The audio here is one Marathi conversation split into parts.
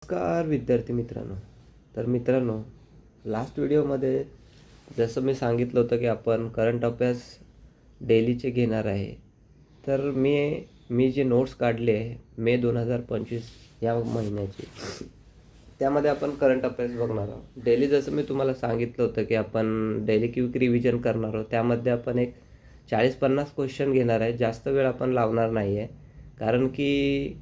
नमस्कार विद्यार्थी मित्रांनो. तर मित्रांनो, लास्ट व्हिडिओमध्ये जसं मी सांगितलं होतं की आपण करंट अफेअर्स डेलीचे घेणार आहे. तर मी जे नोट्स काढले आहे मे 2025 या महिन्याची, त्यामध्ये आपण करंट अफेअर्स बघणार आहोत. डेली जसं मी तुम्हाला सांगितलं होतं की आपण डेली क्विक रिव्हिजन करणार आहोत. त्यामध्ये आपण एक 40-50 क्वेश्चन घेणार आहे. जास्त वेळ आपण लावणार नाही आहे, कारण की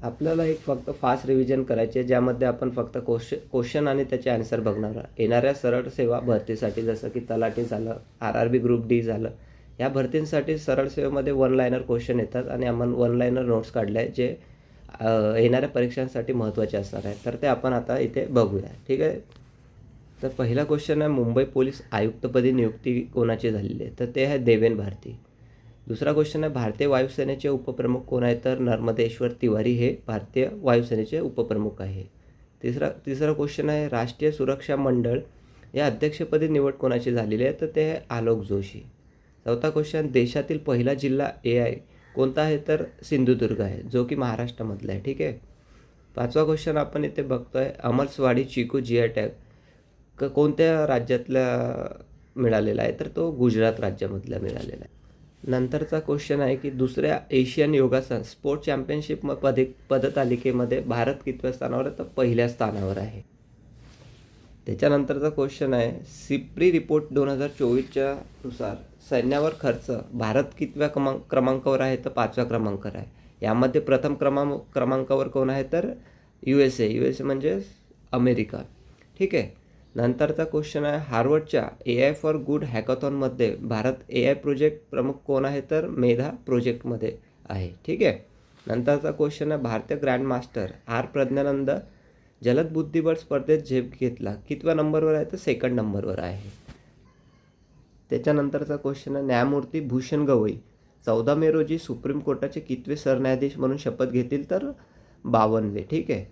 आपल्याला एक फक्त फास्ट रिव्हिजन करायचे आहे, ज्यामध्ये आपण फक्त क्वेश्चन आणि त्याचे आन्सर बघणार आहोत. येणाऱ्या सरळ सेवा भरतीसाठी, जसं की तलाठी झालं, RRB ग्रुप डी झालं, या भरतींसाठी सरळ सेवेमध्ये वन लायनर क्वेश्चन येतात आणि आपण वन लायनर नोट्स काढले आहेत, जे येणाऱ्या परीक्षांसाठी महत्त्वाचे असणार आहे. तर ते आपण आता इथे बघूया, ठीक आहे. तर पहिला क्वेश्चन आहे, मुंबई पोलीस आयुक्तपदी नियुक्ती कोणाची झालेली आहे? तर ते आहे देवेन भारती. दुसरा क्वेश्चन आहे, भारतीय वायुसेनेचे उपप्रमुख कोण आहे? तर नर्मदेश्वर तिवारी हे भारतीय वायुसेनेचे उपप्रमुख आहे. तिसरा क्वेश्चन आहे, राष्ट्रीय सुरक्षा मंडळ या अध्यक्षपदी निवड कोणाची झालेली आहे? तर ते आहे आलोक जोशी. चौथा क्वेश्चन, देशातील पहिला जिल्हा AI कोणता आहे? तर सिंधुदुर्ग आहे, जो की महाराष्ट्रामधला आहे, ठीक आहे. पाचवा क्वेश्चन आपण इथे बघतोय, अमरसवाडी चिकू GI टॅग कोणत्या राज्यातल्या मिळालेला आहे? तर तो गुजरात राज्यामधला मिळालेला आहे. नंतरचा क्वेश्चन आहे की दुसऱ्या एशियन योगासन स्पोर्ट चॅम्पियनशिप पदतालिकेमध्ये भारत कितव्या स्थानावर आहे? तर पहिल्या स्थानावर आहे. त्याच्यानंतरचा क्वेश्चन आहे, सिप्री रिपोर्ट 2024च्या नुसार सैन्यावर खर्च भारत कितव्या क्रमांकावर आहे? तर 5व्या क्रमांकावर आहे. यामध्ये प्रथम क्रमांकावर कोण आहे? तर USA म्हणजे अमेरिका, ठीक आहे. नंतरचा क्वेश्चन आहे, हार्वर्डच्या AI फॉर गुड हॅकॅथॉनमध्ये भारत AI प्रोजेक्ट प्रमुख कोण आहे? तर मेधा प्रोजेक्टमध्ये आहे, ठीक आहे. नंतरचा क्वेश्चन आहे, भारतीय ग्रँडमास्टर प्रज्ञानंद जलद बुद्धिबळ स्पर्धेत झेप घेतला कितव्या नंबरवर आहे? तर 2nd नंबरवर आहे. त्याच्यानंतरचा क्वेश्चन आहे, न्यायमूर्ती भूषण गवई 14 मे रोजी सुप्रीम कोर्टाचे कितवे सरन्यायाधीश म्हणून शपथ घेतील? तर 52वे, ठीक आहे.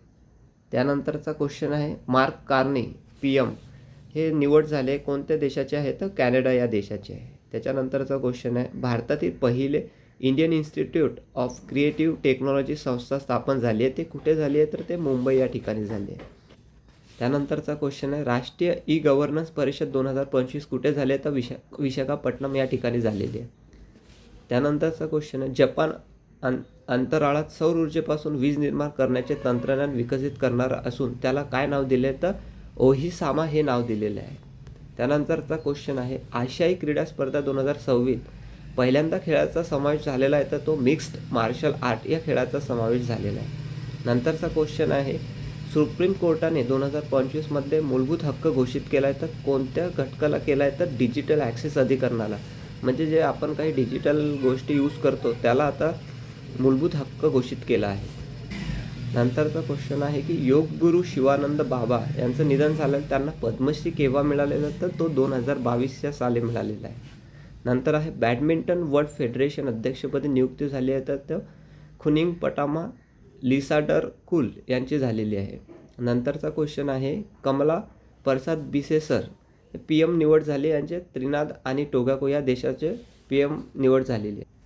त्यानंतरचा क्वेश्चन आहे, मार्क कार्नी PM हे निवड झाले कोणत्या देशाचे आहे? तर कॅनडा या देशाचे आहे. त्याच्यानंतरचा क्वेश्चन आहे, भारतातील पहिले Indian institute of creative technology संस्था स्थापन झाली आहे, ते कुठे झाली आहे? तर ते मुंबई या ठिकाणी झाली आहे. त्यानंतरचा क्वेश्चन आहे, राष्ट्रीय गव्हर्नन्स परिषद 2025 कुठे झाली आहे? तर विशाखापट्टणम या ठिकाणी झालेली आहे. त्यानंतरचा क्वेश्चन आहे, जपान अंतराळात सौर ऊर्जेपासून वीज निर्माण करण्याचे तंत्रज्ञान विकसित करणार असून त्याला काय नाव दिले? तर ओहिसामा हे नाव दिलेले आहे. त्यानंतरचा क्वेश्चन आहे, आशियाई क्रीडा स्पर्धा 2026 पहिल्यांदा खेळाचा समावेश झालेला आहे, तर तो मिक्स्ड मार्शल आर्ट या खेळाचा समावेश झालेला आहे. नंतरचा क्वेश्चन आहे, सुप्रीम कोर्टाने 2025मध्ये मूलभूत हक्क घोषित केला आहे, तर कोणत्या घटकाला केला आहे? तर डिजिटल ॲक्सेस अधिकरणाला. म्हणजे जे आपण काही डिजिटल गोष्टी यूज करतो त्याला आता मूलभूत हक्क घोषित केला आहे. नंतरचा क्वेश्चन आहे की योगगुरू शिवानंद बाबा यांचं निधन झालं, त्यांना पद्मश्री केव्हा मिळालेलं? तर तो 2022 साली मिळालेला आहे. नंतर आहे, बॅडमिंटन वर्ल्ड फेडरेशन अध्यक्षपदी नियुक्ती झाली आहे, तर तो खुनिंग पटामा लिसाडर कुल यांची झालेली आहे. नंतरचा क्वेश्चन आहे, कमला प्रसाद बिसेसर PM निवड झाली, यांचे त्रिनाद आणि टोबॅगो या देशाचे PM निवड झालेली आहे.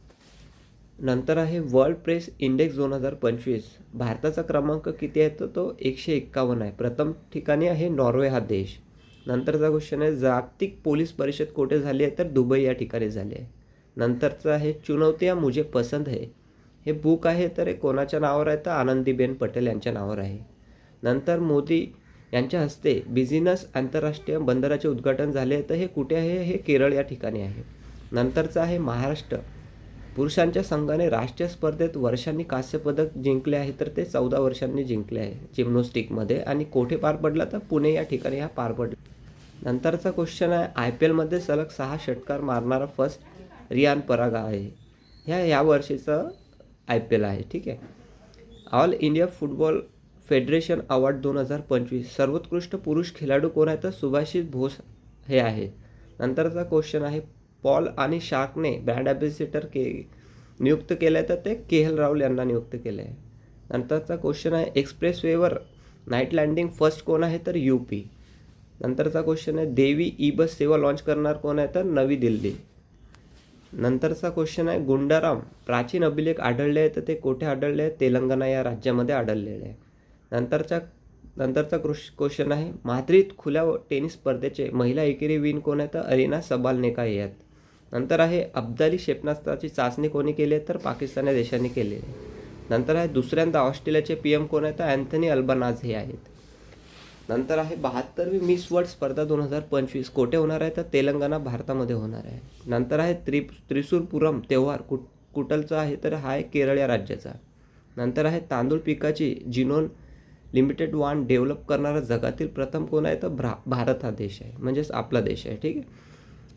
नंतर आहे, वर्ल्ड प्रेस इंडेक्स 2025 भारताचा क्रमांक किती आहे? तर तो 151 आहे. प्रथम ठिकाणी आहे नॉर्वे हा देश. नंतरचा क्वेश्चन आहे, जागतिक पोलीस परिषद कुठे झाली आहे? तर दुबई या ठिकाणी झाली आहे. नंतरचं आहे, चुनौतियाँ मुझे पसंद है हे बुक आहे, तर हे कोणाच्या नावावर आहे? तर आनंदीबेन पटेल यांच्या नावावर आहे. नंतर मोदी यांच्या हस्ते बिझनेस आंतरराष्ट्रीय बंदराचे उद्घाटन झाले, तर हे कुठे आहे? हे केरळ या ठिकाणी आहे. नंतरचं आहे, महाराष्ट्र पुरुषांच्या संघाने राष्ट्रीय स्पर्धेत वर्षांनी कांस्य पदक जिंकले आहे, तर ते 14 वर्षांनी जिंकले आहे जिम्नॉस्टिकमध्ये. आणि कोठे पार पडला? तर पुणे या ठिकाणी हा पार पडला. नंतरचा क्वेश्चन आहे, IPLमध्ये सलग 6 षटकार मारणारा फर्स्ट रियान पराग आहे. ह्या वर्षीचं IPL आहे, ठीक आहे. All India football federation award 2025 सर्वोत्कृष्ट पुरुष खेळाडू कोण आहे? तर सुभाषिस बोस हे आहे. नंतरचा क्वेश्चन आहे, पॉल आणि शार्कने ब्रँड ॲम्बॅसेडर नियुक्त केलं आहे, तर ते KL राहुल यांना नियुक्त केलं आहे. नंतरचा क्वेश्चन आहे, एक्सप्रेसवेवर नाईट लँडिंग फर्स्ट कोण आहे? तर UP. नंतरचा क्वेश्चन आहे, देवी बस सेवा लॉन्च करणार कोण आहे? तर नवी दिल्ली. नंतरचा क्वेश्चन आहे गुंडाराम प्राचीन अभिलेख आढळले आहे तर ते कुठे आढळले आहे? तेलंगणा या राज्यामध्ये आढळलेले आहे. नंतरचा क्वेश्चन आहे माद्रिद खुल्या टेनिस स्पर्धेचे महिला एकेरी विन कोण आहे? तर अरिना सबालेन्का आहेत. नंतर आहे अब्दाली क्षेपणास्त्राची चाचणी कोणी केली आहे? तर पाकिस्तान या देशाने केली आहे. नंतर आहे दुसऱ्यांदा ऑस्ट्रेलियाचे PM कोण आहेत? तर अँथनी अल्बनाझ हे आहेत. नंतर आहे 72वी मिस वर्ल्ड स्पर्धा 2025 कोठे होणार आहे? तर तेलंगणा भारतामध्ये होणार आहे. नंतर आहे त्रिशूरपुरम त्योहार कुठलचा आहे? तर हा आहे केरळ या राज्याचा. नंतर आहे तांदूळ पिकाची जिनोम लिमिटेड वाण डेव्हलप करणारा जगातील प्रथम कोण आहे? तर भारत हा देश आहे, म्हणजेच आपला देश आहे. ठीक आहे.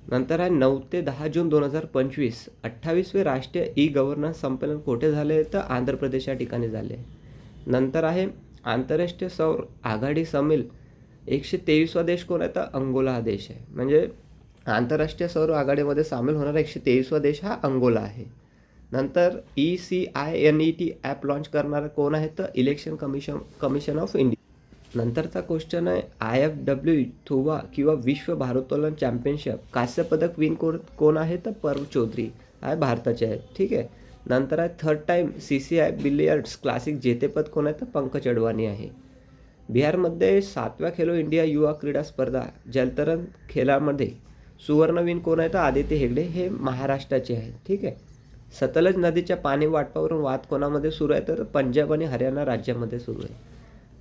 नंतर आहे 9 ते 10 जून 2025 28वे राष्ट्रीय गव्हर्नन्स संमेलन कोठे झाले? तर आंध्र प्रदेश या ठिकाणी झाले. नंतर आहे आंतरराष्ट्रीय सौर आघाडी सामील 123वा देश कोण आहे? तर अंगोला हा देश आहे. म्हणजे आंतरराष्ट्रीय सौर आघाडीमध्ये सामील होणारा 123वा देश हा अंगोला आहे. नंतर ECINET ॲप लॉन्च करणारा कोण आहे? तर इलेक्शन कमिशन ऑफ इंडिया. नंतरचा क्वेश्चन आहे IFW थुवा किंवा विश्व भारोत्तोलन चॅम्पियनशिप कांस्य पदक विन कोण आहे? तर पर्व चौधरी आहे भारताचे आहेत. ठीक आहे. नंतर आहे 3rd time CCI billiards classic जेतेपद कोण आहे? तर पंकज अडवाणी आहे. बिहारमध्ये 7व्या खेलो इंडिया युवा क्रीडा स्पर्धा जलतरण खेळामध्ये सुवर्णविन कोण आहे? तर आदित्य हेगडे हे महाराष्ट्राचे आहेत. ठीक आहे. सतलज नदीच्या पाणी वाटपावरून वाद कोणामध्ये सुरू आहे? तर पंजाब आणि हरियाणा राज्यामध्ये सुरू आहे.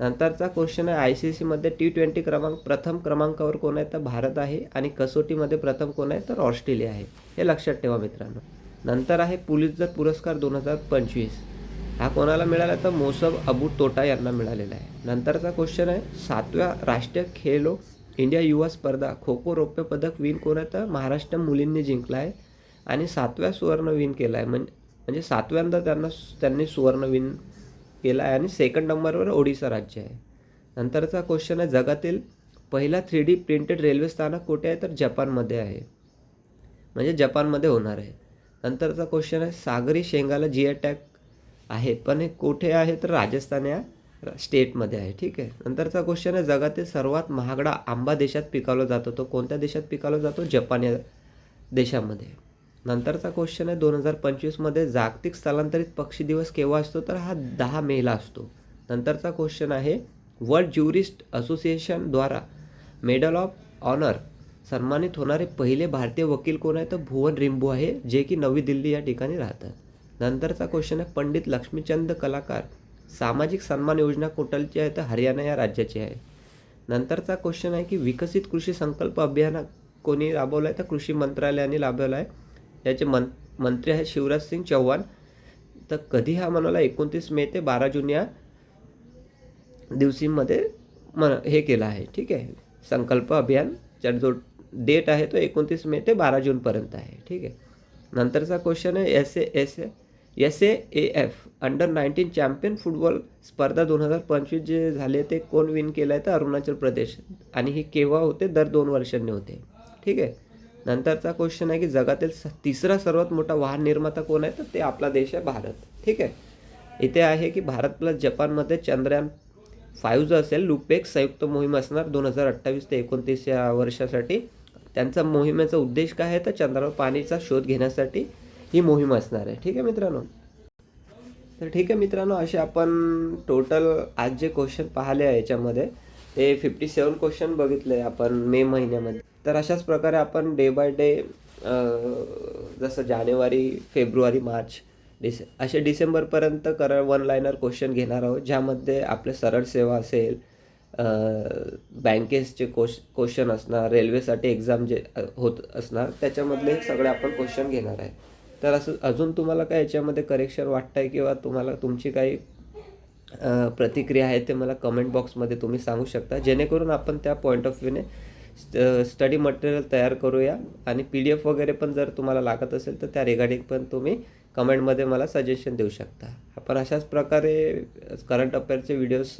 नंतरचा क्वेश्चन आहे ICCमध्ये T20 प्रथम क्रमांकावर कोण आहे? तर भारत आहे. आणि कसोटीमध्ये प्रथम कोण आहे? तर ऑस्ट्रेलिया आहे. हे लक्षात ठेवा मित्रांनो. नंतर आहे पुलित्झर पुरस्कार 2025 हा कोणाला मिळाला? तर मोसब अबू तोटा यांना मिळालेला आहे. नंतरचा क्वेश्चन आहे 7व्या राष्ट्रीय खेलो इंडिया युवा स्पर्धा खो खो रौप्य पदक विन कोण आहे? तर महाराष्ट्र मुलींनी जिंकला आहे आणि 7व्या सुवर्ण विन केला आहे. म्हणजे 7व्यांदा त्यांनी सुवर्ण विन केला आहे आणि 2nd नंबरवर ओडिसा राज्य आहे. नंतरचा क्वेश्चन आहे जगातील पहिला 3D प्रिंटेड रेल्वे स्थानक कुठे आहे? तर जपानमध्ये आहे, म्हणजे जपानमध्ये होणार आहे. नंतरचा क्वेश्चन आहे सागरी शेंगाला GI टॅग आहे पण हे कुठे आहे? तर राजस्थान या स्टेटमध्ये आहे. ठीक आहे. नंतरचा क्वेश्चन आहे जगातील सर्वात महागडा आंबा देशात पिकवला जातो तो कोणत्या देशात पिकवला जातो? जपान या देशामध्ये. नंतरचा क्वेश्चन आहे 2025मध्ये जागतिक स्थलांतरित पक्षी दिवस केव्हा असतो? तर हा 10 मेला असतो. नंतरचा क्वेश्चन आहे वर्ल्ड ज्युरिस्ट असोसिएशनद्वारा मेडल ऑफ ऑनर सन्मानित होणारे पहिले भारतीय वकील कोण आहे? तर भुवन रिंबू आहे, जे की नवी दिल्ली या ठिकाणी राहतात. नंतरचा क्वेश्चन आहे पंडित लक्ष्मीचंद कलाकार सामाजिक सन्मान योजना कुठलची आहे? तर हरियाणा या राज्याची आहे. नंतरचा क्वेश्चन आहे की विकसित कृषी संकल्प अभियान कोणी राबवलं आहे? तर कृषी मंत्रालयाने राबवलं आहे. याचे मंत्री आहेत शिवराज सिंग चौहान. तर कधी हा मनवला? 29 मे ते 12 जून या दिवशीमध्ये हे केलं आहे. ठीक आहे. संकल्प अभियानचा जो डेट आहे तो 29 मे ते 12 जूनपर्यंत आहे. ठीक आहे. नंतरचा क्वेश्चन आहे SAAF अंडर-19 चॅम्पियन फुटबॉल स्पर्धा 2025 जे झाले ते कोण विन केलं आहे? तर अरुणाचल प्रदेश. आणि हे केव्हा होते? दर 2 वर्षांनी होते. ठीक आहे. नंतरचा क्वेश्चन आहे की जगातील तिसरा सर्वात मोठा वाहन निर्माता कोण आहे? तर ते आपला देश आहे भारत. ठीक आहे. इथे आहे की भारत प्लस जपानमध्ये चंद्रयान 5 जो असेल लुपेक्स संयुक्त मोहीम असणार 2028 ते 29 या वर्षासाठी. त्यांचा मोहिमेचा उद्देश काय आहे? तर चंद्रावर पाणीचा शोध घेण्यासाठी ही मोहीम असणार आहे. ठीक आहे मित्रांनो. तर ठीक आहे मित्रांनो, असे आपण टोटल आज जे क्वेश्चन पाहिले आहे याच्यामध्ये ते 57 क्वेश्चन बघितले आपण मे महिन्यामध्ये. तर अशाच प्रकारे आपण डे बाय डे जसं जानेवारी, फेब्रुवारी, मार्च, असे डिसेंबरपर्यंत 1 लाइनर क्वेश्चन घेणार आहोत, ज्यामध्ये आपले सरळ सेवा असेल, बँकेचे क्वेश्चन असणार, रेल्वेसाठी एक्झाम जे होत असणार त्याच्यामधले सगळे आपण क्वेश्चन घेणार आहे. तर असं अजून तुम्हाला काय याच्यामध्ये करेक्शन वाटतं आहे किंवा तुम्हाला तुमची काही प्रतिक्रिया आहे ते मला कमेंट बॉक्समध्ये तुम्ही सांगू शकता, जेणेकरून आपण त्या पॉईंट ऑफ व्ह्यूने स्टडी मटेरियल तयार करूया. आणि PDF वगैरे पण जर तुम्हाला लागत असेल तर त्या रिगार्डिंग पण तुम्ही कमेंटमध्ये मला सजेशन देऊ शकता. आपण अशाच प्रकारे करंट अफेअरचे व्हिडिओज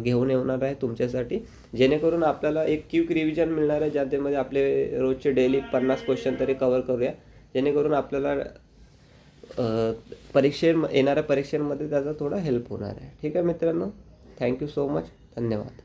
घेऊन येणार आहे तुमच्यासाठी, जेणेकरून आपल्याला एक क्विक रिव्हिजन मिळणार आहे, ज्यामध्ये आपले रोजचे डेली 50 क्वेश्चन तरी कव्हर करूया, जेणेकरून आपल्याला येणाऱ्या परीक्षेमध्ये त्याचा थोडा हेल्प होणार आहे. ठीक आहे मित्रांनो, थँक्यू सो मच. धन्यवाद.